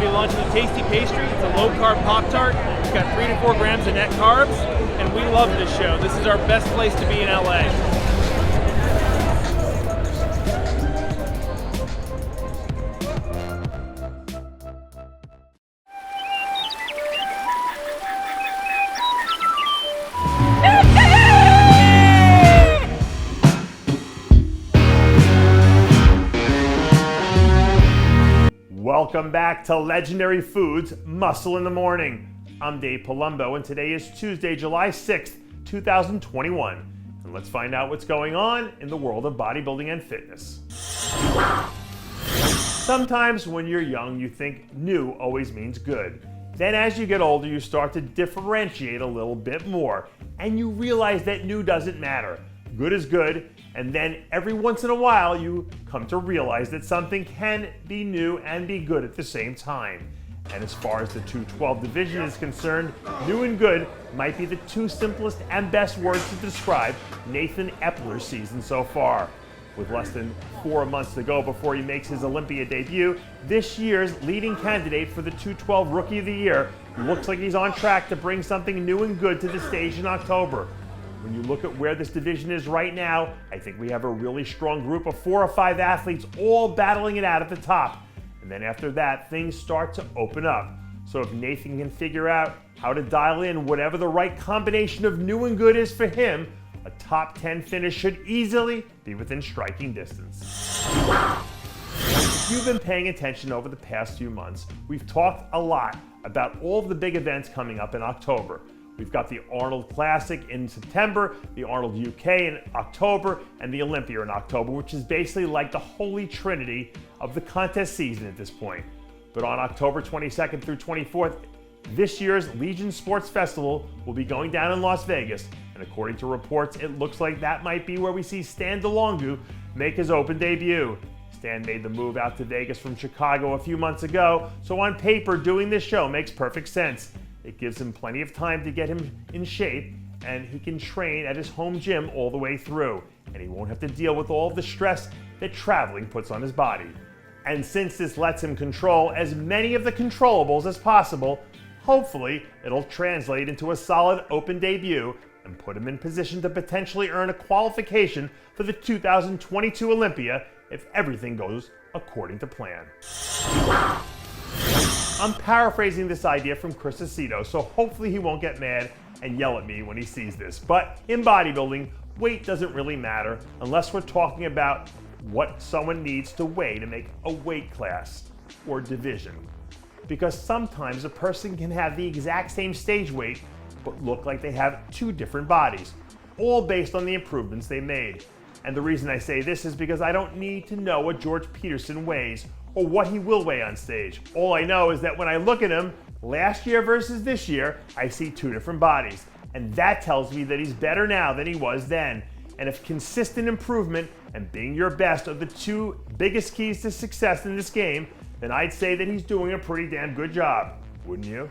be launching a tasty pastry. It's a low-carb Pop-Tart. It's got 3 to 4 grams of net carbs, and we love this show. This is our best place to be in LA. Welcome back to Legendary Foods Muscle in the Morning. I'm Dave Palumbo, and today is Tuesday, July 6th, 2021. And let's find out what's going on in the world of bodybuilding and fitness. Sometimes when you're young, you think new always means good. Then as you get older, you start to differentiate a little bit more, and you realize that new doesn't matter. Good is good, and then every once in a while you come to realize that something can be new and be good at the same time. And as far as the 212 division is concerned, new and good might be the two simplest and best words to describe Nathan Eppler's season so far. With less than 4 months to go before he makes his Olympia debut, this year's leading candidate for the 212 Rookie of the Year looks like he's on track to bring something new and good to the stage in October. When you look at where this division is right now, I think we have a really strong group of 4 or 5 athletes all battling it out at the top. And then after that, things start to open up. So if Nathan can figure out how to dial in whatever the right combination of new and good is for him, a top 10 finish should easily be within striking distance. If you've been paying attention over the past few months, we've talked a lot about all of the big events coming up in October. We've got the Arnold Classic in September, the Arnold UK in October, and the Olympia in October, which is basically like the holy trinity of the contest season at this point. But on October 22nd through 24th, this year's Legion Sports Festival will be going down in Las Vegas, and according to reports, it looks like that might be where we see Stan Delonghu make his open debut. Stan made the move out to Vegas from Chicago a few months ago, so on paper, doing this show makes perfect sense. It gives him plenty of time to get him in shape, and he can train at his home gym all the way through, and he won't have to deal with all the stress that traveling puts on his body. And since this lets him control as many of the controllables as possible, hopefully it'll translate into a solid open debut and put him in position to potentially earn a qualification for the 2022 Olympia if everything goes according to plan. I'm paraphrasing this idea from Chris Aceto, so hopefully he won't get mad and yell at me when he sees this. But in bodybuilding, weight doesn't really matter unless we're talking about what someone needs to weigh to make a weight class or division. Because sometimes a person can have the exact same stage weight but look like they have 2 different bodies, all based on the improvements they made. And the reason I say this is because I don't need to know what George Peterson weighs or what he will weigh on stage. All I know is that when I look at him, last year versus this year, I see 2 different bodies. And that tells me that he's better now than he was then. And if consistent improvement and being your best are the 2 biggest keys to success in this game, then I'd say that he's doing a pretty damn good job, wouldn't you?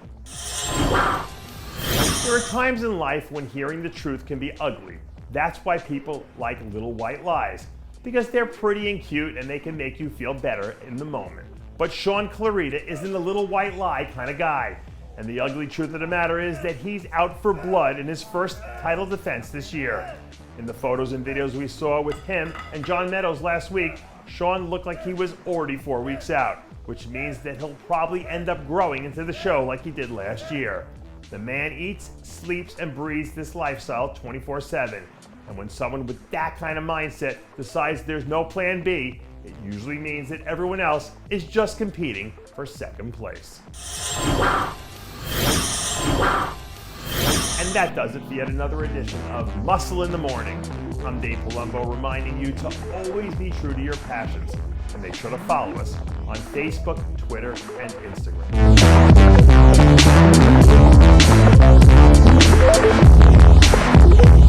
There are times in life when hearing the truth can be ugly. That's why people like little white lies, because they're pretty and cute and they can make you feel better in the moment. But Shaun Clarida isn't a little white lie kind of guy. And the ugly truth of the matter is that he's out for blood in his first title defense this year. In the photos and videos we saw with him and John Meadows last week, Shaun looked like he was already 4 weeks out, which means that he'll probably end up growing into the show like he did last year. The man eats, sleeps, and breathes this lifestyle 24/7. And when someone with that kind of mindset decides there's no plan B, it usually means that everyone else is just competing for second place. And that does it for yet another edition of Muscle in the Morning. I'm Dave Palumbo, reminding you to always be true to your passions. And make sure to follow us on Facebook, Twitter, and Instagram.